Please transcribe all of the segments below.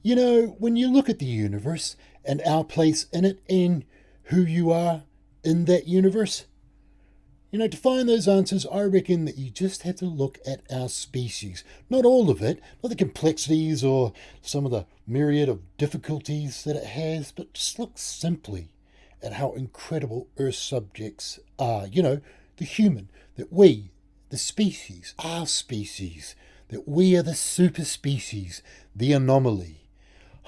You know, when you look at the universe and our place in it and who you are in that universe, you know, to find those answers, I reckon that you just have to look at our species. Not all of it, not the complexities or some of the myriad of difficulties that it has, but just look simply at how incredible Earth subjects are. You know, the human, that we, the species, our species, that we are the super species, the anomaly.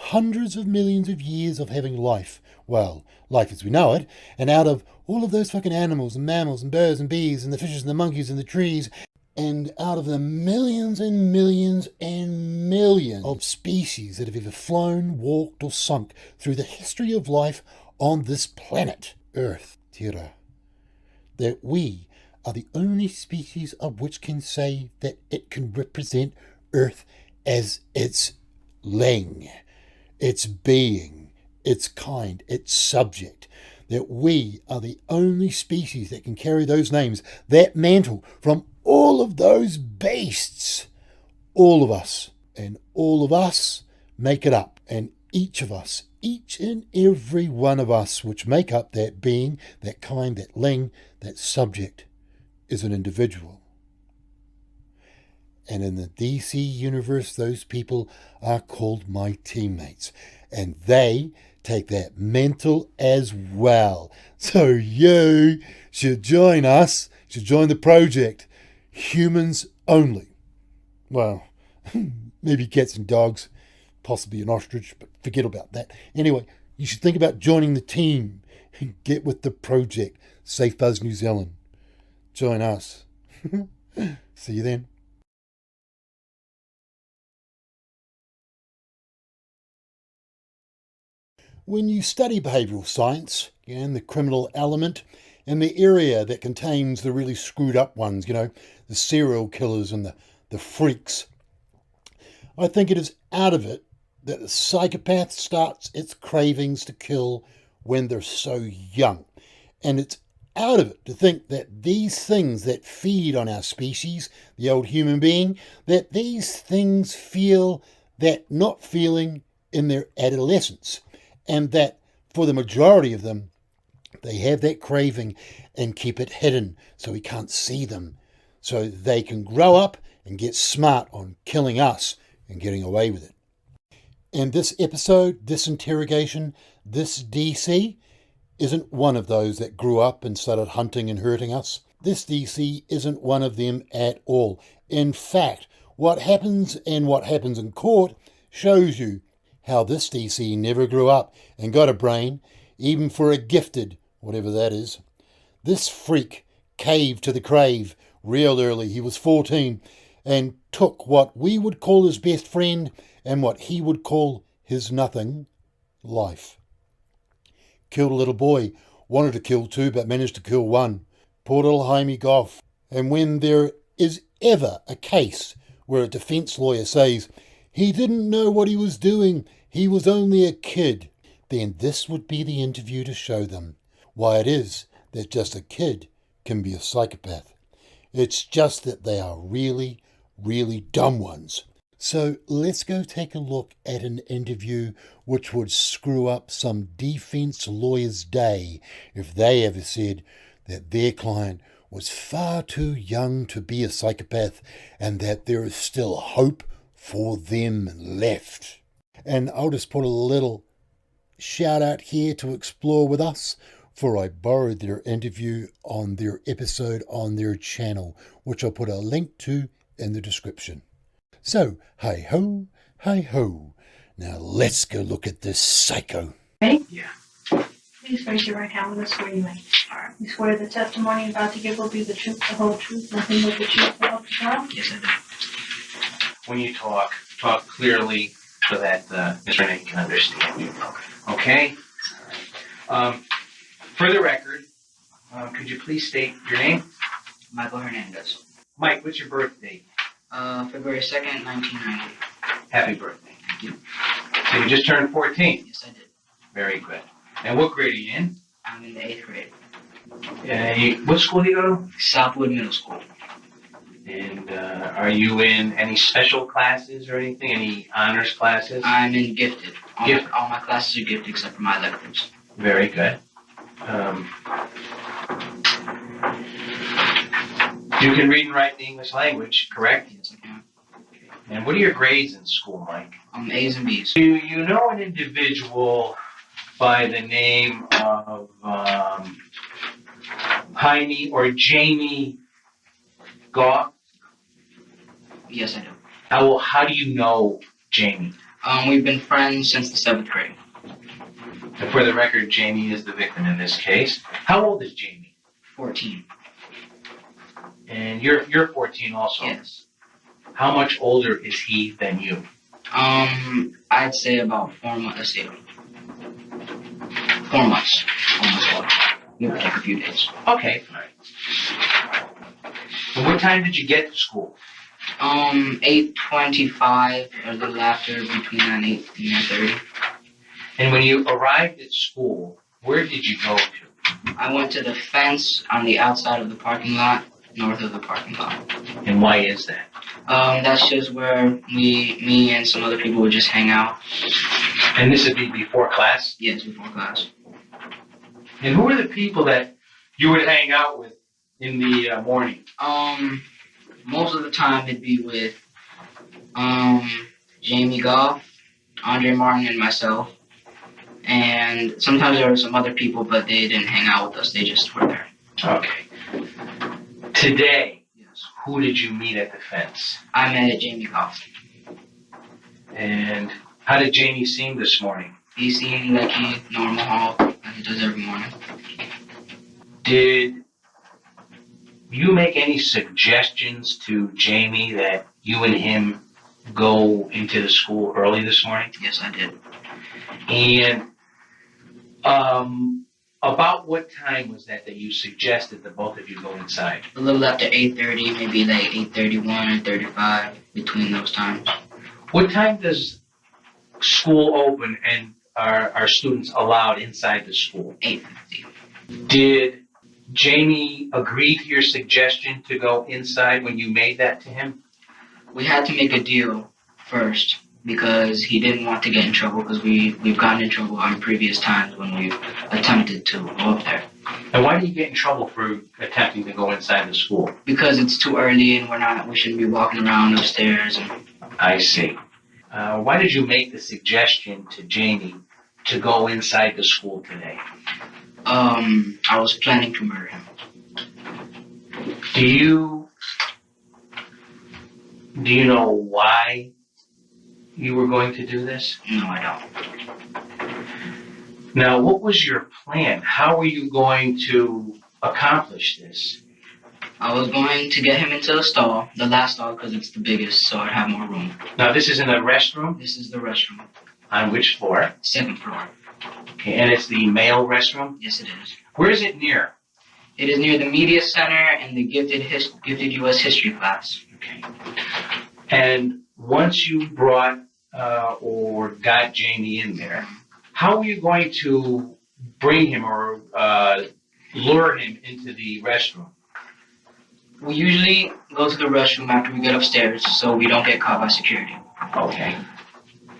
Hundreds of millions of years of having life, well, life as we know it, and out of all of those fucking animals and mammals and birds and bees and the fishes and the monkeys and the trees, and out of the millions and millions and millions of species that have ever flown, walked or sunk through the history of life on this planet, Earth, Terra, that we are the only species of which can say that it can represent Earth as its ling, its being, its kind, its subject, that we are the only species that can carry those names, that mantle from all of those beasts. All of us, and all of us make it up, and each of us, each and every one of us, which make up that being, that kind, that ling, that subject, is an individual. And in the DC universe, those people are called my teammates. And they take that mental as well. So you should join us, should join the project. Humans only. Well, maybe cats and dogs, possibly an ostrich, but forget about that. Anyway, you should think about joining the team. Get with the project. Safe Buzz New Zealand. Join us. See you then. When you study behavioural science and the criminal element and the area that contains the really screwed up ones, you know, the serial killers and the freaks, I think it is out of it that the psychopath starts its cravings to kill when they're so young. And it's out of it to think that these things that feed on our species, the old human being, that these things feel that not feeling in their adolescence. And that for the majority of them, they have that craving and keep it hidden so we can't see them. So they can grow up and get smart on killing us and getting away with it. And this episode, this interrogation, this DC, isn't one of those that grew up and started hunting and hurting us. This DC isn't one of them at all. In fact, what happens in court shows you how this DC never grew up and got a brain, even for a gifted, whatever that is. This freak caved to the crave real early. He was 14 and took what we would call his best friend and what he would call his nothing, life. Killed a little boy, wanted to kill two but managed to kill one. Poor little Jaime Goff. And when there is ever a case where a defence lawyer says he didn't know what he was doing, he was only a kid, then this would be the interview to show them why it is that just a kid can be a psychopath. It's just that they are really, really dumb ones. So let's go take a look at an interview which would screw up some defence lawyer's day if they ever said that their client was far too young to be a psychopath and that there is still hope for them left. And I'll just put a little shout out here to explore with us, for I borrowed their interview on their episode on their channel, which I'll put a link to in the description. So, hi ho, hi ho. Now let's go look at this psycho. Ready? Yeah. Please raise your right hand and swear you may. Alright. You swear the testimony you're about to give will be the truth, the whole truth, nothing but the truth, the whole truth. Yes, I do. When you talk clearly so that Mr. Renee can understand you. Okay? For the record, could you please state your name? Michael Hernandez. Mike, what's your birth date? February 2nd, 1990. Happy birthday. Thank you. So you just turned 14. Yes, I did. Very good. And what grade are you in? I'm in the 8th grade. What school do you go to? Southwood Middle School. And are you in any special classes or anything? Any honors classes? I'm in gifted. Gifted. All my classes are gifted except for my electives. Very good. You can read and write the English language, correct? Yes, I can. And what are your grades in school, Mike? A's and B's. Do you know an individual by the name of Jaime or Jamie Goff? Yes, I do. How do you know Jamie? We've been friends since the 7th grade. And for the record, Jamie is the victim in this case. How old is Jamie? 14. And you're 14 also. Yes. How much older is he than you? I'd say about 4 months. Let's see. 4 months. Almost all. It would take a few days. Okay. All right. And what time did you get to school? 8:25, a little after, between 9 and 9:30. And when you arrived at school, where did you go to? I went to the fence on the outside of the parking lot, north of the parking lot. And why is that? That's just where me and some other people would just hang out. And this would be before class? Yes, before class. And who were the people that you would hang out with in the morning? Most of the time it'd be with Jamie Goff, Andre Martin, and myself. And sometimes there were some other people, but they didn't hang out with us. They just were there. Okay. Today, Yes. who did you meet at the fence? I met Jamie Goff. And how did Jamie seem this morning? He seemed like he normal hall, like he does every morning. Did you make any suggestions to Jamie that you and him go into the school early this morning? Yes, I did. And about what time was that you suggested that both of you go inside? A little after 8:30, maybe like 8:31 or 35, between those times. What time does school open and are students allowed inside the school? 8:50. Did Jamie agree to your suggestion to go inside when you made that to him? We had to make a deal first because he didn't want to get in trouble because we've gotten in trouble on previous times when we've attempted to go up there. And why do you get in trouble for attempting to go inside the school? Because it's too early and we shouldn't be walking around upstairs. And I see. Why did you make the suggestion to Jamie to go inside the school today? I was planning to murder him. Do you know why you were going to do this? No, I don't. Now, what was your plan? How were you going to accomplish this? I was going to get him into the stall, the last stall because it's the biggest, so I'd have more room. Now, this is in a restroom? This is the restroom. On which floor? 2nd floor. Okay, and it's the male restroom? Yes, it is. Where is it near? It is near the media center and the gifted U.S. history class. Okay. And once you brought or got Jamie in there, how were you going to bring him or lure him into the restroom? We usually go to the restroom after we get upstairs so we don't get caught by security. Okay.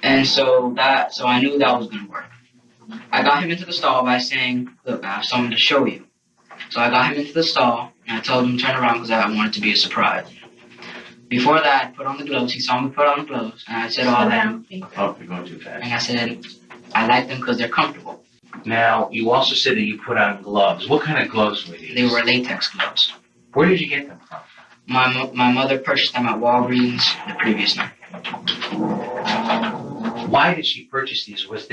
And so I knew that was going to work. I got him into the stall by saying, look, I have something to show you. So I got him into the stall and I told him to turn around because I wanted it to be a surprise. Before that, I put on the gloves. He saw me put on the gloves and I said all that. Oh, you're going too fast. And I said, I like them because they're comfortable. Now, you also said that you put on gloves. What kind of gloves were these? They were latex gloves. Where did you get them from? My mother purchased them at Walgreens the previous night. Why did she purchase these? Was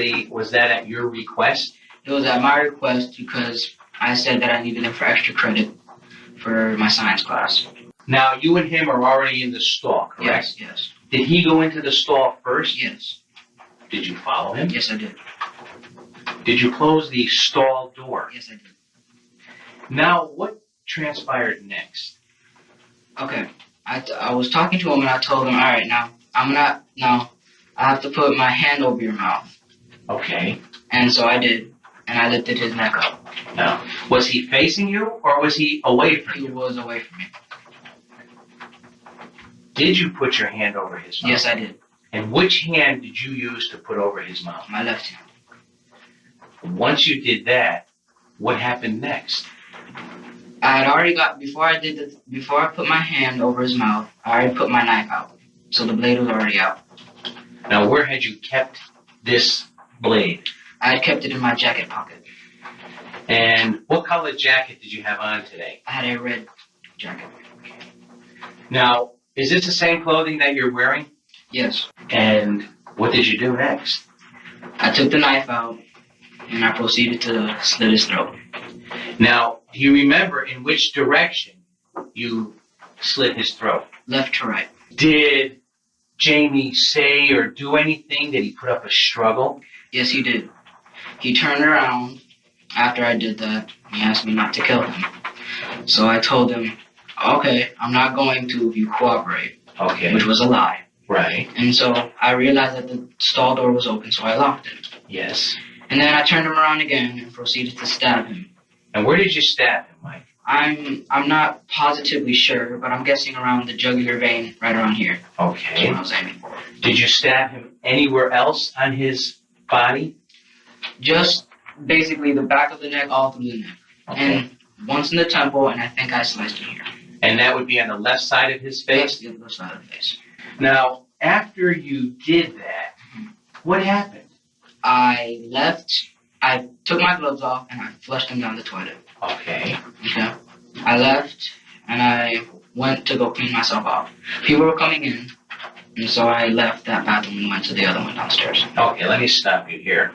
that at your request? It was at my request because I said that I needed them for extra credit for my science class. Now, you and him are already in the stall, correct? Yes, yes. Did he go into the stall first? Yes. Did you follow him? Yes, I did. Did you close the stall door? Yes, I did. Now, what transpired next? Okay. I was talking to him and I told him, all right, now I have to put my hand over your mouth. Okay. And so I did, and I lifted his neck up. Now, was he facing you or was he away from He you? was away from me. Did you put your hand over his mouth? Yes, I did. And which hand did you use to put over his mouth? My left hand. Once you did that, what happened next? I had already got before I put my hand over his mouth. I already put my knife out, so the blade was already out. Now, where had you kept this blade? I had kept it in my jacket pocket. And what color jacket did you have on today? I had a red jacket. Now, is this the same clothing that you're wearing? Yes. And what did you do next? I took the knife out and I proceeded to slit his throat. Now, do you remember in which direction you slit his throat? Left to right. Did Jamie say or do anything? Did he put up a struggle? Yes, he did. He turned around after I did that. He asked me not to kill him. So I told him, okay, I'm not going to if you cooperate. Okay. Which was a lie. Right. And so I realized that the stall door was open, so I locked it. Yes. And then I turned him around again and proceeded to stab him. And where did you stab him, Mike? I'm not positively sure, but I'm guessing around the jugular vein right around here. That's Okay. what I was aiming for. Did you stab him anywhere else on his body? Just basically the back of the neck, all through the neck. Okay. And once in the temple, and I think I sliced him here. And that would be on the left side of his face? Yes, the left side of the face. Now, after you did that, what happened? I took my gloves off and I flushed them down the toilet. Okay. Okay. I left and I went to go clean myself off. People were coming in, and so I left that bathroom and went to the other one downstairs. Okay, let me stop you here.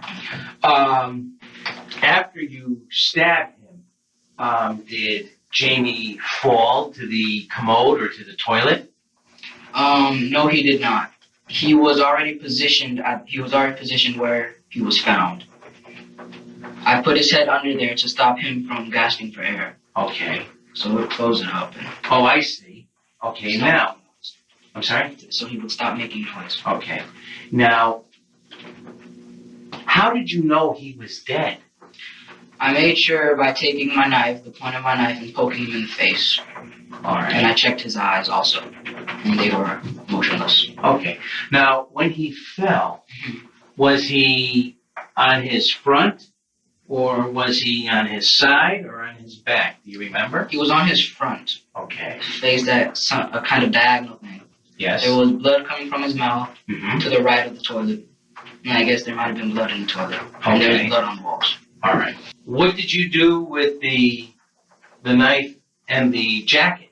After you stabbed him, did Jamie fall to the commode or to the toilet? No, he did not. He was already positioned where he was found. I put his head under there to stop him from gasping for air. Okay. So it would close it up. And Oh, I see. Okay, stop now. making noise. I'm sorry? So he would stop making noise. Okay. Now, how did you know he was dead? I made sure by taking my knife, the point of my knife, and poking him in the face. All And I right. checked his eyes also. And they were motionless. Okay. Now, when he fell, was he on his front or was he on his side or on his back? Do you remember? He was on his front, Okay. faced a kind of diagonal thing. Yes. There was blood coming from his mouth Mm-hmm. to the right of the toilet. And I guess there might have been blood in the toilet. And there Okay. was blood on the walls. All right. What did you do with the knife and the jacket?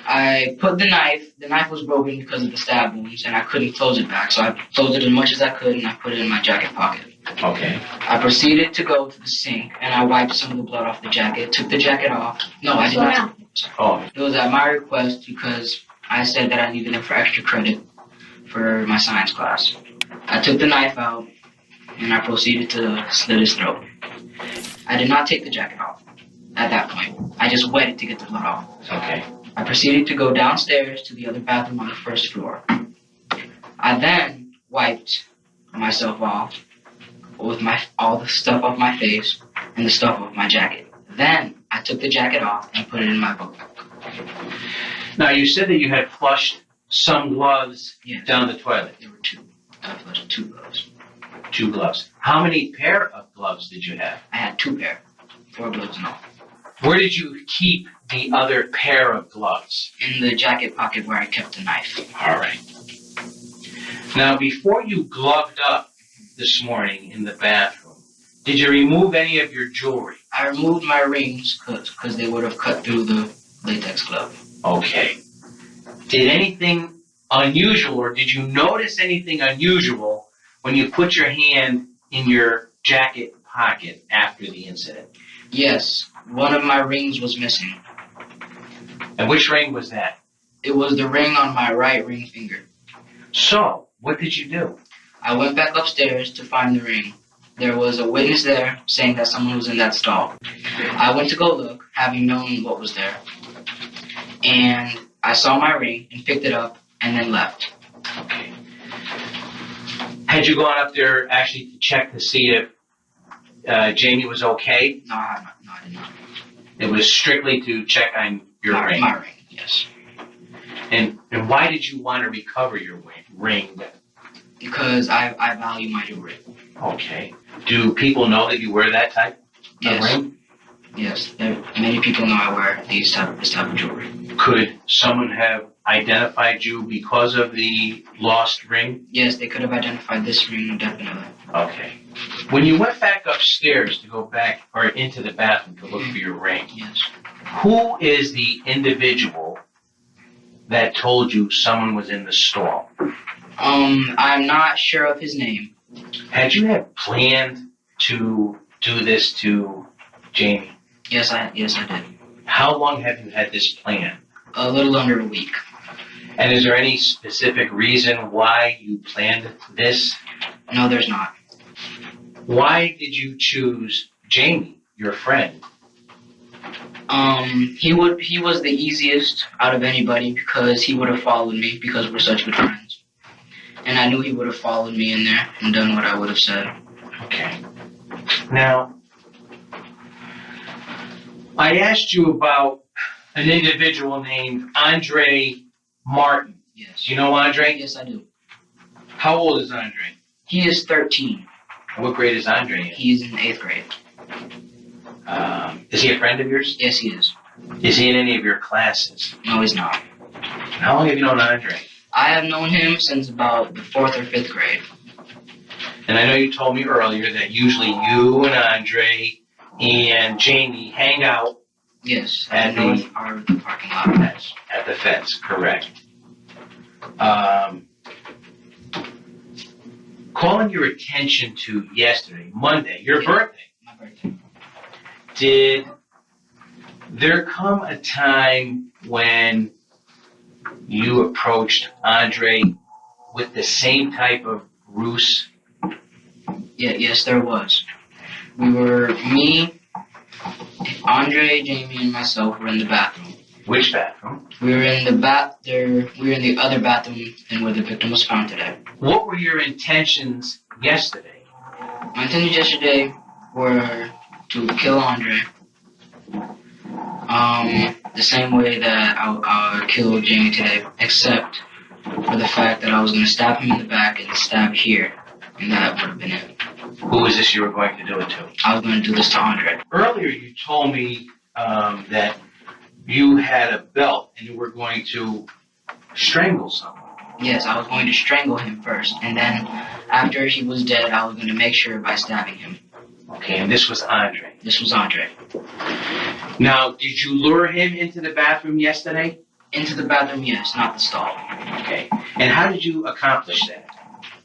I put the knife was broken because of the stab wounds, and I couldn't close it back. So I closed it as much as I could, and I put it in my jacket pocket. Okay. I proceeded to go to the sink, and I wiped some of the blood off the jacket, took the jacket off. No, I did not. Oh, It was at my request because I said that I needed it for extra credit for my science class. I took the knife out, and I proceeded to slit his throat. I did not take the jacket off at that point. I just wet it to get the blood off. okay. I proceeded to go downstairs to the other bathroom on the first floor. I then wiped myself off with all the stuff off my face and the stuff off my jacket. Then I took the jacket off and put it in my book. Now, you said that you had flushed some gloves Yes. down the toilet. There were two. I flushed 2 gloves. 2 gloves. How many pair of gloves did you have? I had 2 pair, 4 gloves in all. Where did you keep the other pair of gloves? In the jacket pocket where I kept the knife. All right. Now, before you gloved up this morning in the bathroom, did you remove any of your jewelry? I removed my rings because they would have cut through the latex glove. Okay. Did anything unusual, or did you notice anything unusual when you put your hand in your jacket pocket after the incident? Yes, one of my rings was missing. And which ring was that? It was the ring on my right ring finger. So, what did you do? I went back upstairs to find the ring. There was a witness there saying that someone was in that stall. I went to go look, having known what was there. And I saw my ring and picked it up and then left. Okay. Had you gone up there actually to check to see if Jamie was okay? No, I did not. It was strictly to check on your ring. My ring, yes. And why did you want to recover your ring? Because I value my jewelry. Okay. Do people know that you wear that type of ring? Yes. Many people know I wear this type of jewelry. Could someone have identified you because of the lost ring? Yes, they could have identified this ring, definitely. Okay. When you went back upstairs to go back or into the bathroom to look for your ring, Yes. who is the individual that told you someone was in the stall? I'm not sure of his name. Had you had planned to do this to Jamie? Yes, I did. How long have you had this plan? A little under a week. And is there any specific reason why you planned this? No, there's not. Why did you choose Jamie, your friend? He was the easiest out of anybody because he would have followed me because we're such good friends. And I knew he would have followed me in there and done what I would have said. Okay. Now, I asked you about an individual named Andre Martin. Yes. Do you know Andre? Yes, I do. How old is Andre? He is 13. And what grade is Andre in? He's in 8th grade. Is he a friend of yours? Yes, he is. Is he in any of your classes? No, he's not. How long have you known Andre? I have known him since about the 4th or 5th grade. And I know you told me earlier that usually you and Andre and Jamie hang out. Yes, at the north part of the parking lot. At the fence, correct. Calling your attention to yesterday, Monday, your birthday. My birthday. Did there come a time when you approached Andre with the same type of ruse? Yes, there was. Me, Andre, Jamie, and myself were in the bathroom. Which bathroom? We were in the other bathroom than where the victim was found today. What were your intentions yesterday? My intentions yesterday were to kill Andre. The same way that I killed Jamie today, except for the fact that I was going to stab him in the back and stab here, and that would have been it. Who was this you were going to do it to? I was going to do this to Andre. Earlier you told me that you had a belt and you were going to strangle someone. Yes, I was going to strangle him first, and then after he was dead, I was going to make sure by stabbing him. Okay, and this was Andre. This was Andre. Now, did you lure him into the bathroom yesterday? Into the bathroom, yes, not the stall. Okay. And how did you accomplish that?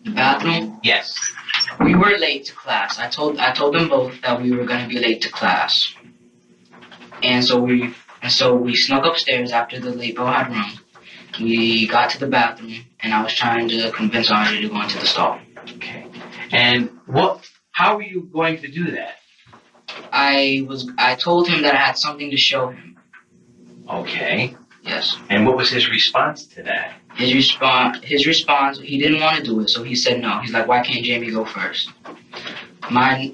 The bathroom? Yes. We were late to class. I told them both that we were going to be late to class. And so we snuck upstairs after the late bell had rung. We got to the bathroom, and I was trying to convince Andre to go into the stall. Okay. And how were you going to do that? I told him that I had something to show him. Okay. Yes. And what was his response to that? His response, he didn't want to do it, so he said no. He's like, why can't Jamie go first? My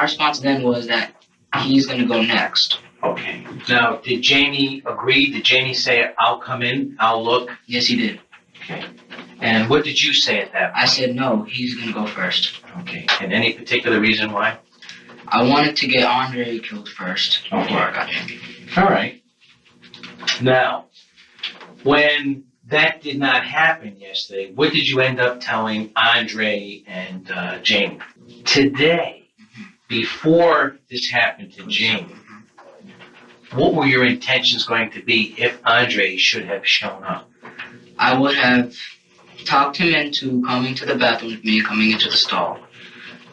response then was that he's going to go next. Okay. Now, did Jamie agree? Did Jamie say, I'll come in, I'll look? Yes, he did. Okay. And what did you say at that point? I said no, he's going to go first. Okay. And any particular reason why? I wanted to get Andre killed first before I got Jamie. All right. Now, when that did not happen yesterday, what did you end up telling Andre and Jamie? Today, before this happened to Jamie, what were your intentions going to be if Andre should have shown up? I would have talked him into coming to the bathroom with me, coming into the stall.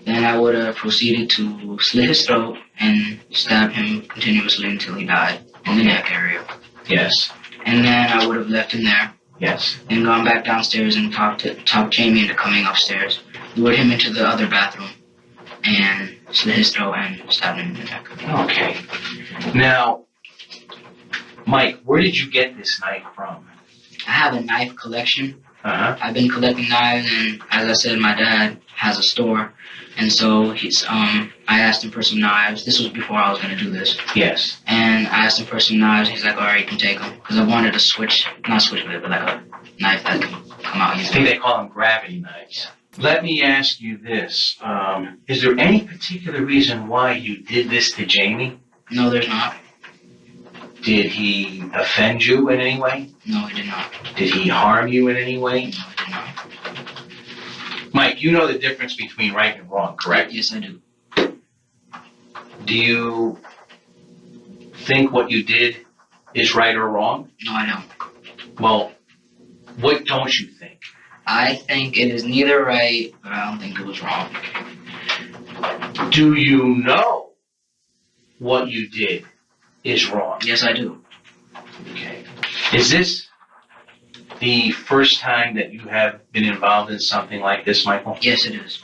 Then I would have proceeded to slit his throat and stab him continuously until he died in the neck area. Yes. And then I would have left him there. Yes. And gone back downstairs and talked Jamie into coming upstairs. Lured him into the other bathroom and slit his throat and stabbed him in the neck. Okay. Now, Mike, where did you get this knife from? I have a knife collection. Uh-huh. I've been collecting knives, and as I said, my dad has a store, and so I asked him for some knives. This was before I was gonna do this. Yes. And I asked him for some knives. He's like, all right, you can take them, because I wanted a not switchblade, but like a knife that can come out I easily. think they call them gravity knives. Let me ask you this. Is there any particular reason why you did this to Jamie? No, there's not. Did he offend you in any way? No, he did not. Did he harm you in any way? No, he did not. Mike, you know the difference between right and wrong, correct? Yes, I do. Do you think what you did is right or wrong? No, I don't. Well, what don't you think? I think it is neither right, but I don't think it was wrong. Do you know what you did is wrong? Yes, I do. Okay. Is this the first time that you have been involved in something like this, Michael? Yes, it is.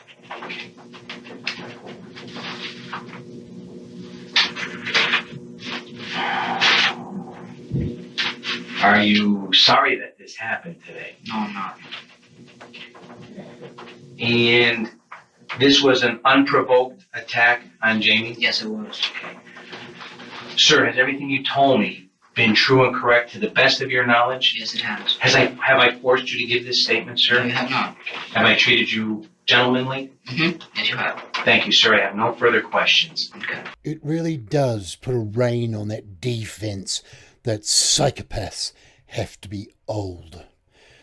Are you sorry that this happened today? No, I'm not. And this was an unprovoked attack on Jamie? Yes, it was. Sir, has everything you told me been true and correct to the best of your knowledge? Yes, it has. Have I forced you to give this statement, No, sir? you have not. Have I treated you gentlemanly? Mm-hmm. Yes, you have. Thank you, sir. I have no further questions. Okay. It really does put a rein on that defense that psychopaths have to be old.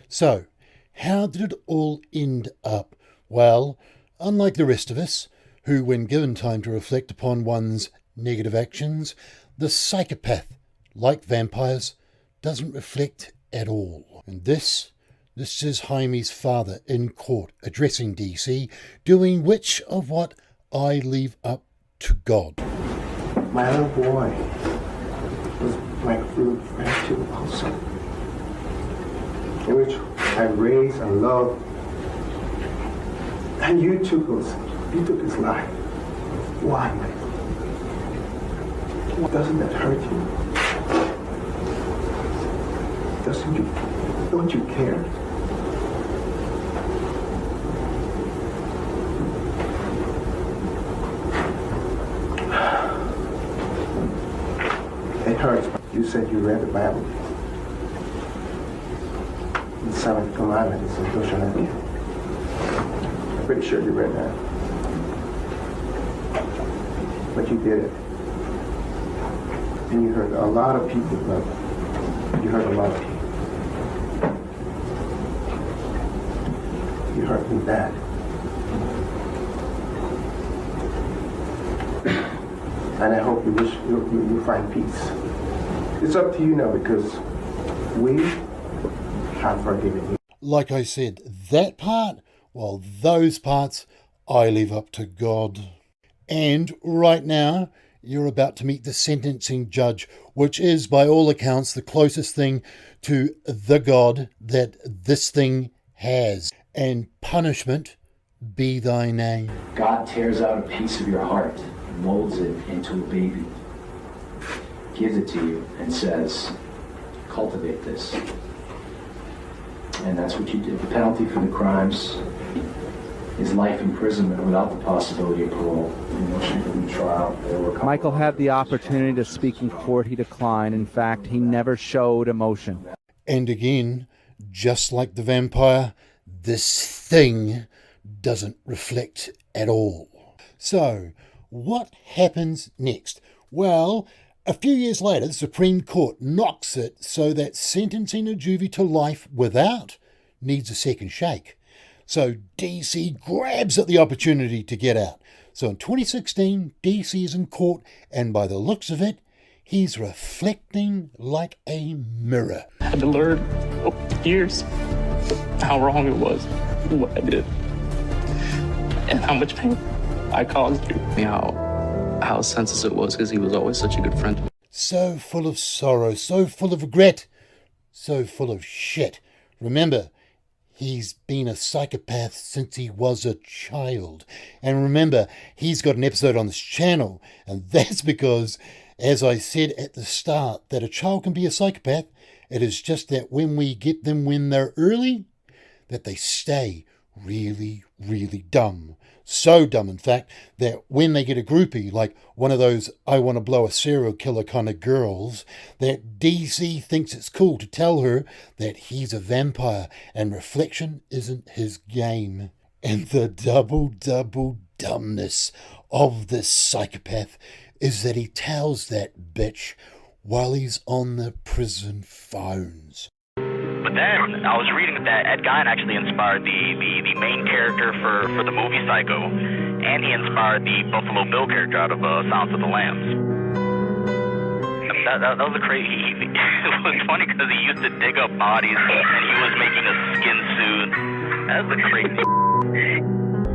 So, how did it all end up? Well, unlike the rest of us, who, when given time to reflect upon one's negative actions, the psychopath, like vampires, doesn't reflect at all. And this is Jaime's father in court addressing DC, doing which of what I leave up to God. My little boy was my food friend too, also, in which I raised and loved. And you took his life. Why? Doesn't that hurt you? Don't you care? It hurts. You said you read the Bible. The seventh commandment is don't shall not kill. I'm pretty sure you read that. But you did it. And you hurt a lot of people, but you hurt a lot of people. You hurt me bad. And I hope you find peace. It's up to you now because we have forgiven you. Like I said, that part, well, those parts, I leave up to God. And right now, you're about to meet the sentencing judge, which is, by all accounts, the closest thing to the God that this thing has. And punishment be thy name. God tears out a piece of your heart, molds it into a baby, gives it to you, and says, cultivate this. And that's what you did. The penalty for the crimes is life imprisonment without the possibility of parole. Michael had the opportunity to speak in court. He declined. In fact, he never showed emotion. And again, just like the vampire, this thing doesn't reflect at all. So, what happens next? Well, a few years later, the Supreme Court knocks it so that sentencing a juvie to life without needs a second shake. So DC grabs at the opportunity to get out. So in 2016, DC is in court, and by the looks of it, he's reflecting like a mirror. I had to learn over years how wrong it was, what I did, and how much pain I caused you. How senseless it was because he was always such a good friend to me. So full of sorrow, so full of regret, so full of shit. Remember, he's been a psychopath since he was a child. And remember, he's got an episode on this channel, and that's because, as I said at the start, that a child can be a psychopath. It is just that when we get them when they're early, that they stay really, really dumb. So dumb, in fact, that when they get a groupie, like one of those I want to blow a serial killer kind of girls, that DC thinks it's cool to tell her that he's a vampire and reflection isn't his game. And the double dumbness of this psychopath is that he tells that bitch while he's on the prison phones. But then I was reading that Ed Gein actually inspired the main character for the movie Psycho, and he inspired the Buffalo Bill character out of Silence of the Lambs. That was a crazy. It was funny because he used to dig up bodies and he was making a skin suit. That was a crazy.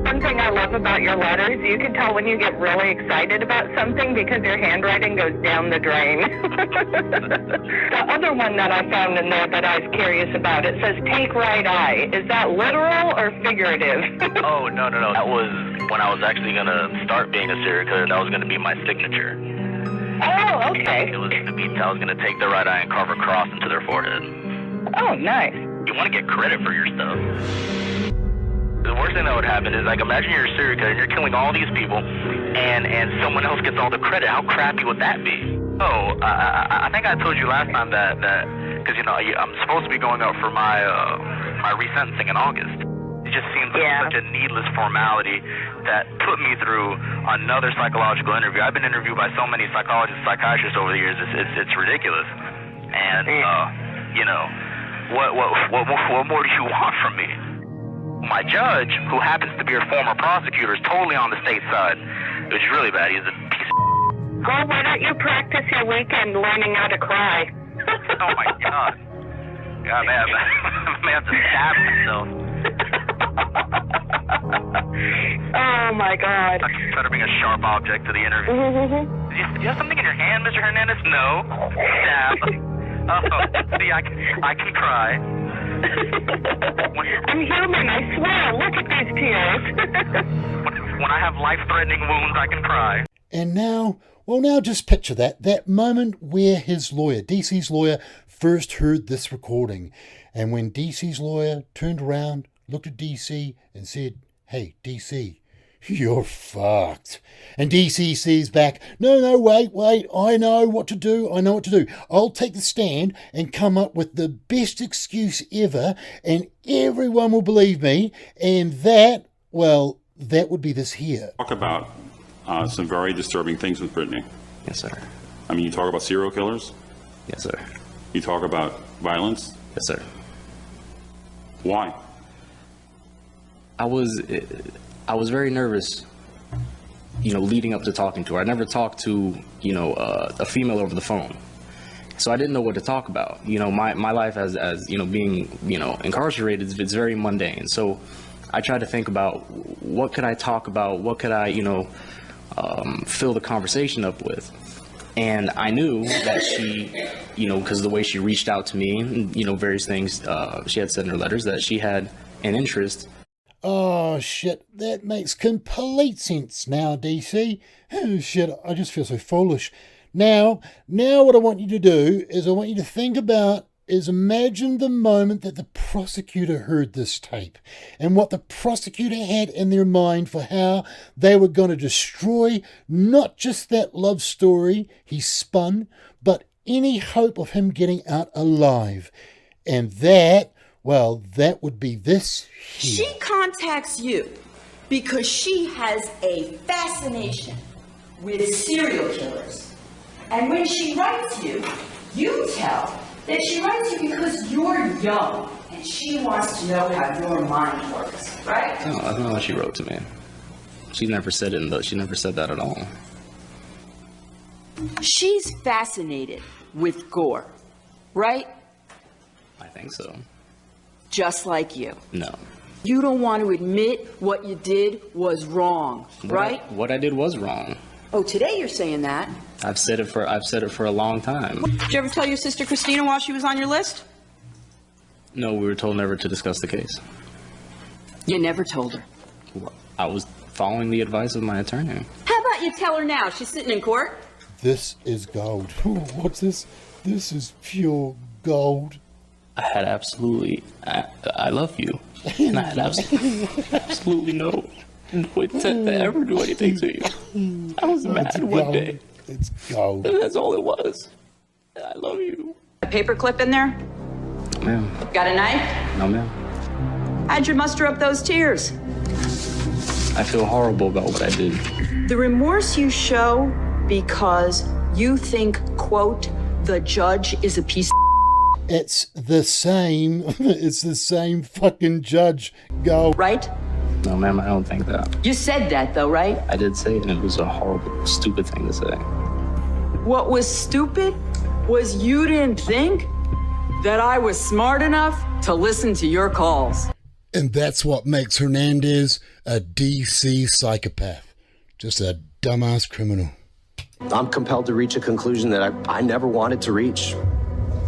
One thing I love about your letters, you can tell when you get really excited about something because your handwriting goes down the drain. The other one that I found in there that I was curious about, it says take right eye. Is that literal or figurative? Oh, no. That was when I was actually going to start being a serial killer. That was going to be my signature. Oh, okay. It was to be, I was going to take their right eye and carve a cross into their forehead. Oh, nice. You want to get credit for your stuff. The worst thing that would happen is, like, imagine you're a serial killer and you're killing all these people and someone else gets all the credit. How crappy would that be? Oh, I think I told you last time that because, you know, I'm supposed to be going out for my resentencing in August. It just seems like such a needless formality that put me through another psychological interview. I've been interviewed by so many psychologists, psychiatrists over the years. It's ridiculous. And, you know, what more do you want from me? My judge, who happens to be her former prosecutor, is totally on the state side, which is really bad. He's a piece of Well, why don't you practice your weekend learning how to cry? Oh, my God. God, man, I may have to stab myself. Oh, my God. I try to bring a sharp object to the interview. Do you have something in your hand, Mr. Hernandez? No. Stab. Oh, see, I can cry. I'm human, I swear. Look at these tears. When I have life-threatening wounds, I can cry. And now, well, now just picture that moment where his lawyer, DC's lawyer, first heard this recording. And when DC's lawyer turned around, looked at DC and said, "Hey, DC, you're fucked." And DC says back, No, wait, I know what to do. I'll take the stand and come up with the best excuse ever, and everyone will believe me. And that would be this here. Talk about some very disturbing things with Brittany. Yes, sir. I mean, you talk about serial killers. Yes, sir. You talk about violence. Yes, sir. Why? I was very nervous, you know, leading up to talking to her. I never talked to, you know, a female over the phone. So I didn't know what to talk about. You know, my life as you know, being, you know, incarcerated, it's very mundane. So I tried to think about what could I talk about? What could I, you know, fill the conversation up with? And I knew that she, you know, because of the way she reached out to me, and, you know, various things she had said in her letters, that she had an interest. Oh, shit, that makes complete sense now, DC. Oh, shit, I just feel so foolish. Now what I want you to do is I want you to think about is imagine the moment that the prosecutor heard this tape and what the prosecutor had in their mind for how they were going to destroy not just that love story he spun, but any hope of him getting out alive. And that would be this here. She contacts you because she has a fascination with serial killers. And when she writes you, you tell that she writes you because you're young and she wants to know how your mind works, right? No, that's not what she wrote to me. She never said it, she never said that at all. She's fascinated with gore, right? I think so. Just like you. No. You don't want to admit what you did was wrong, right? What I did was wrong. Oh, today you're saying that. I've said it for a long time. Did you ever tell your sister Christina while she was on your list? No, we were told never to discuss the case. You never told her. I was following the advice of my attorney. How about you tell her now? She's sitting in court. This is gold. What's this? This is pure gold. I had absolutely, I love you. And I had absolutely no intent to ever do anything to you. I was mad one day. It's gold. And that's all it was. I love you. A paperclip in there? No, ma'am. Got a knife? No, ma'am. How'd you muster up those tears? I feel horrible about what I did. The remorse you show because you think, quote, the judge is a piece of It's the same. It's the same fucking judge. Go. Right? No, ma'am, I don't think that. You said that, though, right? I did say it, and it was a horrible, stupid thing to say. What was stupid was you didn't think that I was smart enough to listen to your calls. And that's what makes Hernandez a DC psychopath. Just a dumbass criminal. I'm compelled to reach a conclusion that I never wanted to reach.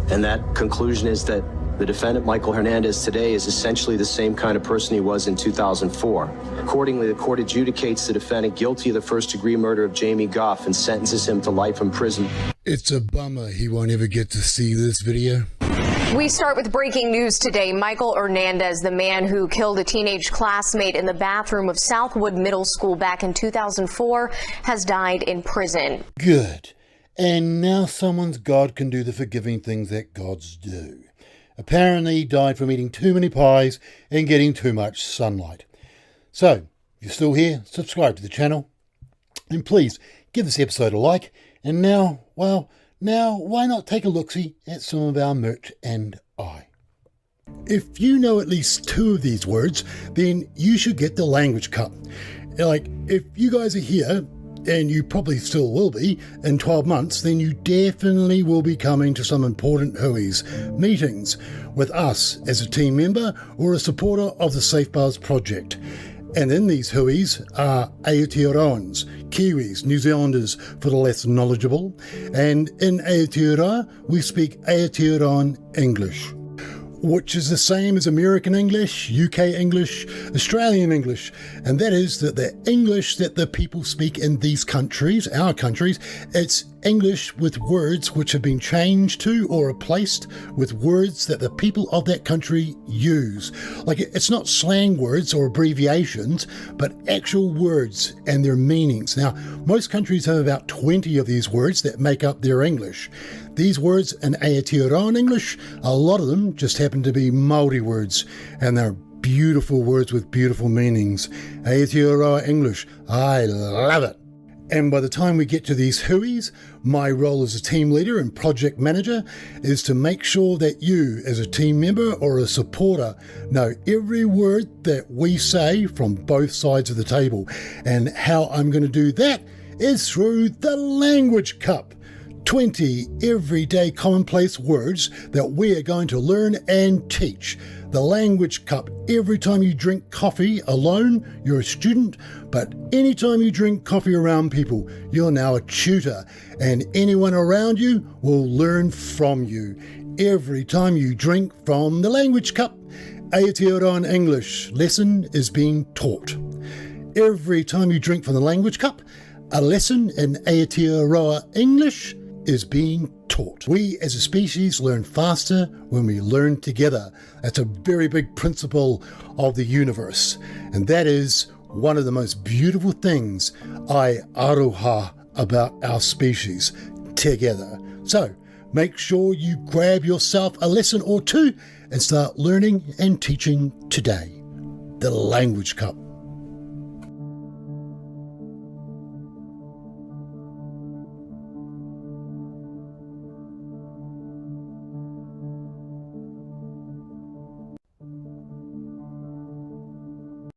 And that conclusion is that the defendant, Michael Hernandez, today is essentially the same kind of person he was in 2004. Accordingly, the court adjudicates the defendant guilty of the first-degree murder of Jamie Goff and sentences him to life in prison. It's a bummer he won't ever get to see this video. We start with breaking news today. Michael Hernandez, the man who killed a teenage classmate in the bathroom of Southwood Middle School back in 2004, has died in prison. Good. And now someone's God can do the forgiving things that gods do. Apparently he died from eating too many pies and getting too much sunlight. So, if you're still here, subscribe to the channel. And please, give this episode a like. And now, well, why not take a look-see at some of our merch and I. If you know at least 2 of these words, then you should get the language cup. Like, if you guys are here, and you probably still will be, in 12 months, then you definitely will be coming to some important HUIs meetings with us as a team member or a supporter of the Psychopaths project. And in these HUIs are Aotearoans, Kiwis, New Zealanders for the less knowledgeable, and in Aotearoa we speak Aotearoan English, which is the same as American English, UK English, Australian English, and that is that the English that the people speak in these countries, our countries, it's English with words which have been changed to or replaced with words that the people of that country use. Like, it's not slang words or abbreviations, but actual words and their meanings. Now, most countries have about 20 of these words that make up their English. These words in Aotearoan English, a lot of them just happen to be Māori words, and they're beautiful words with beautiful meanings. Aotearoa English, I love it. And by the time we get to these HUIs, my role as a team leader and project manager is to make sure that you, as a team member or a supporter, know every word that we say from both sides of the table. And how I'm going to do that is through the Language Cup. 20 everyday commonplace words that we are going to learn and teach. The Language Cup. Every time you drink coffee alone, you're a student, but anytime you drink coffee around people, you're now a tutor, and anyone around you will learn from you. Every time you drink from the Language Cup, Aotearoan English lesson is being taught. Every time you drink from the Language Cup, a lesson in Aotearoa English is being taught. We as a species learn faster when we learn together. That's a very big principle of the universe. And that is one of the most beautiful things I aroha about our species, together. So make sure you grab yourself a lesson or 2 and start learning and teaching today. The Language Cup.